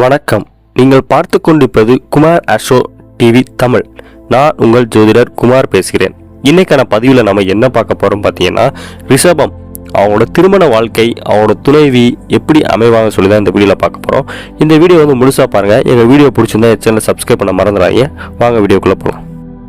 வணக்கம். நீங்கள் பார்த்து கொண்டிருப்பது குமார் ஆஸ்ட்ரோ டிவி தமிழ். நான் உங்கள் ஜோதிடர் குமார் பேசுகிறேன். இன்னைக்கான பதிவில் நம்ம என்ன பார்க்க போறோம் பார்த்தீங்கன்னா, ரிஷபம் அவங்களோட திருமண வாழ்க்கை, அவங்களோட துணைவி எப்படி அமைவாங்க சொல்லி தான் இந்த வீடியோவில் பார்க்க போகிறோம். இந்த வீடியோ வந்து முழுசாக பாருங்கள். எங்கள் வீடியோ பிடிச்சிருந்தா என் சேனலை சப்ஸ்கிரைப் பண்ண மறந்துடாதீங்க. வாங்க வீடியோக்குள்ளே போகலாம்.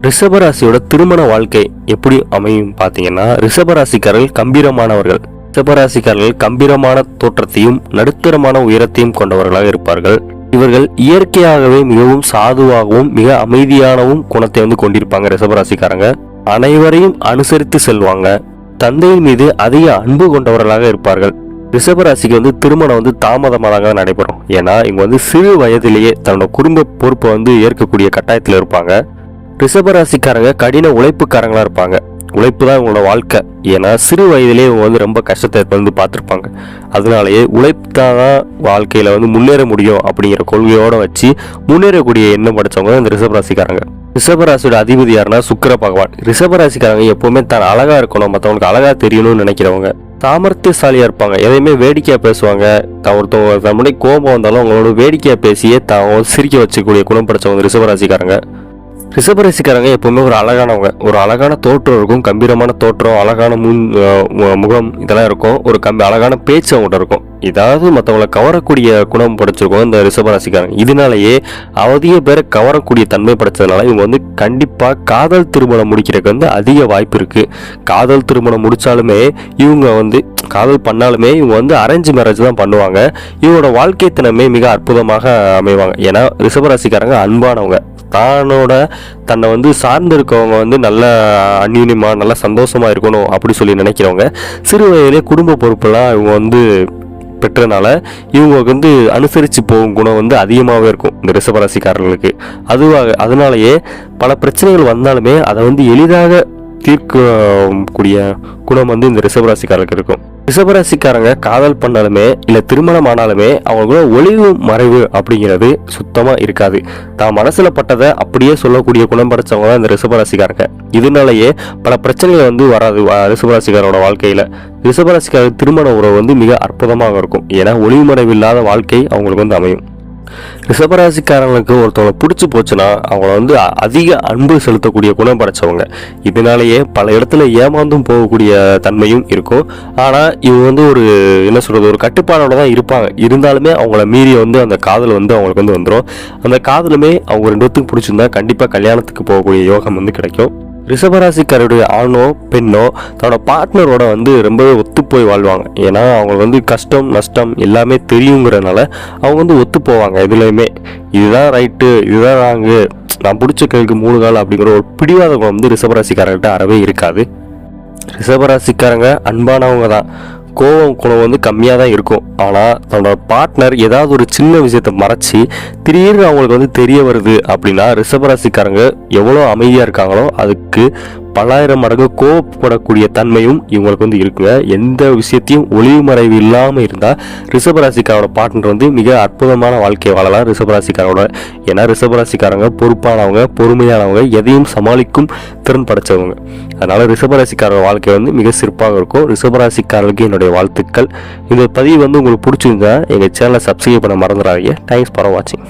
ரிஷபராசியோட திருமண வாழ்க்கை எப்படி அமையும் பார்த்தீங்கன்னா, ரிஷபராசிக்காரர்கள் கம்பீரமானவர்கள். ரிஷபராசிக்காரர்கள் கம்பீரமான தோற்றத்தையும் நடுத்தரமான உயரத்தையும் கொண்டவர்களாக இருப்பார்கள். இவர்கள் இயற்கையாகவே மிகவும் சாதுவாகவும் மிக அமைதியானவும் குணத்தை வந்து கொண்டிருப்பாங்க. ரிஷபராசிக்காரங்க அனைவரையும் அனுசரித்து செல்வாங்க. தந்தையின் மீது அதிக அன்பு கொண்டவர்களாக இருப்பார்கள். ரிஷபராசிக்கு வந்து திருமணம் வந்து தாமதமாக நடைபெறும். ஏன்னா இவங்க வந்து சிறு வயதிலேயே தன்னோட குடும்ப பொறுப்பை வந்து ஏற்கக்கூடிய கட்டாயத்தில் இருப்பாங்க. ரிஷபராசிக்காரங்க கடின உழைப்புக்காரங்களா இருப்பாங்க. உழைப்பு தான் இவங்களோட வாழ்க்கை. ஏன்னா சிறு வயதிலேயே இவங்க வந்து ரொம்ப கஷ்டத்தை வந்து பார்த்துருப்பாங்க. அதனாலேயே உழைப்பு தான் வாழ்க்கையில வந்து முன்னேற முடியும் அப்படிங்கிற கொள்கையோட வச்சு முன்னேறக்கூடிய எண்ணம் படித்தவங்க இந்த ரிஷபராசிக்காரங்க. ரிஷபராசியோட அதிபதி யாருன்னா சுக்கிர பகவான். ரிஷபராசிக்காரங்க எப்பவுமே தான் அழகா இருக்கணும், மற்றவங்களுக்கு அழகா தெரியணும்னு நினைக்கிறவங்க. சாமர்த்தியசாலியா இருப்பாங்க. எதையுமே வேடிக்கையா பேசுவாங்க. ஒருத்தவங்க தன்னுடைய கோபம் வந்தாலும் அவங்களோட வேடிக்கையா பேசியே தான் சிரிக்க வச்சக்கூடிய குணம் படைச்சவங்க ரிஷபராசிக்காரங்க. ரிஷபராசிக்காரங்க எப்பவுமே ஒரு அழகானவங்க. ஒரு அழகான தோற்றம் இருக்கும், கம்பீரமான தோற்றம், அழகான முகம் இதெல்லாம் இருக்கும். ஒரு அழகான பேச்சு அவங்கள்ட்ட இருக்கும். இதாவது மற்றவங்களை கவரக்கூடிய குணம் படைச்சிருக்கோம் இந்த ரிஷபராசிக்காரங்க. இதனாலேயே அதிக பேரை கவரக்கூடிய தன்மை படைச்சதுனால இவங்க வந்து கண்டிப்பா காதல் திருமணம் முடிக்கிறதுக்கு வந்து அதிக வாய்ப்பு இருக்கு. காதல் திருமணம் முடிச்சாலுமே இவங்க வந்து காதல் பண்ணாலுமே இவங்க வந்து அரேஞ்ச் மேரேஜ் தான் பண்ணுவாங்க. இவங்களோட வாழ்க்கை தினமே மிக அற்புதமாக அமைவாங்க. ஏன்னா ரிஷபராசிக்காரங்க அன்பானவங்க. தன்னை வந்து சார்ந்து இருக்கவங்க வந்து நல்ல அந்யூன்யமா நல்ல சந்தோஷமா இருக்கணும் அப்படி சொல்லி நினைக்கிறவங்க. சிறு வயதிலே குடும்ப பொறுப்பெல்லாம் இவங்க வந்து பெற்றனால இவங்களுக்கு வந்து அனுசரித்து போகும் குணம் வந்து அதிகமாகவே இருக்கும் இந்த ரிஷபராசிக்காரர்களுக்கு. அதனாலேயே பல பிரச்சனைகள் வந்தாலுமே அதை வந்து எளிதாக தீர்க்கக்கூடிய குணம் வந்து இந்த ரிஷபராசிக்காரர்களுக்கு இருக்கும். ரிஷபராசிக்காரங்க காதல் பண்ணாலுமே இல்லை திருமணம் ஆனாலுமே அவங்களோட ஒளிவு மறைவு அப்படிங்கிறது சுத்தமாக இருக்காது. தான் மனசுல பட்டதை அப்படியே சொல்லக்கூடிய குணம் படைச்சவங்க தான் இந்த ரிஷபராசிக்காரங்க. இதனாலேயே பல பிரச்சனைகள் வந்து வராது ரிஷபராசிக்காரோட வாழ்க்கையில. ரிஷபராசிக்கார திருமண உறவு வந்து மிக அற்புதமாக இருக்கும். ஏன்னா ஒளிவு மறைவு இல்லாத வாழ்க்கை அவங்களுக்கு வந்து அமையும். ரிஷபராசிக்காரங்களுக்கு ஒருத்தவங்க பிடிச்சி போச்சுன்னா அவங்கள வந்து அதிக அன்பு செலுத்தக்கூடிய குணம் படைச்சவங்க. இதனாலேயே பல இடத்துல ஏமாந்தும் போகக்கூடிய தன்மையும் இருக்கும். ஆனால் இவங்க வந்து ஒரு கட்டுப்பாடோட தான் இருப்பாங்க. இருந்தாலுமே அவங்கள மீறி வந்து அந்த காதல் வந்து அவங்களுக்கு வந்து வந்துடும். அந்த காதலுமே அவங்க ரெண்டு பேத்துக்கு பிடிச்சிருந்தா கண்டிப்பாக கல்யாணத்துக்கு போகக்கூடிய யோகம் வந்து கிடைக்கும். ரிஷபராசிக்காரருடைய ஆணோ பெண்ணோ தன்னோட பார்ட்னரோட வந்து ரொம்பவே ஒத்து போய் வாழ்வாங்க. ஏன்னா அவங்க வந்து கஷ்டம் நஷ்டம் எல்லாமே தெரியுங்கிறதுனால அவங்க வந்து ஒத்து போவாங்க. இதுலையுமே இதுதான் ரைட்டு, இதுதான் ராங்கு, நான் பிடிச்ச கைக்கு 3 கால் அப்படிங்கிற ஒரு பிடிவாத குணம் வந்து ரிஷபராசிக்காரர்கிட்ட அறவே இருக்காது. ரிஷபராசிக்காரங்க அன்பானவங்க தான். கோபம் குணம் வந்து கம்மியாக தான் இருக்கும். ஆனால் தன்னோட பார்ட்னர் ஏதாவது ஒரு சின்ன விஷயத்தை மறைச்சி திடீர்னு அவங்களுக்கு வந்து தெரிய வருது அப்படின்னா ரிஷபராசிக்காரங்க எவ்வளோ அமைதியாக இருக்காங்களோ அதுக்கு பல்லாயிரம் மடங்கு கோபப்படக்கூடிய தன்மையும் இவங்களுக்கு வந்து இருக்குங்க. எந்த விஷயத்தையும் ஒளிவு மறைவு இல்லாமல் இருந்தால் ரிஷபராசிக்காரோட பார்ட்னர் வந்து மிக அற்புதமான வாழ்க்கையை வாழலாம் ரிஷபராசிக்காரோட. ஏன்னா ரிஷபராசிக்காரங்க பொறுப்பானவங்க, பொறுமையானவங்க, எதையும் சமாளிக்கும் திறன் படைச்சவங்க. அதனால ரிஷபராசிக்காரோட வாழ்க்கை வந்து மிக சிறப்பாக இருக்கும். ரிஷபராசிக்காரர்களுக்கு என்னுடைய வாழ்த்துக்கள். இந்த பதிவு வந்து உங்களுக்கு பிடிச்சிருந்தா எங்கள் சேனலை சப்ஸ்கிரைப் பண்ண மறந்துடாதீங்க. தேங்க்ஸ் ஃபார் வாட்சிங்.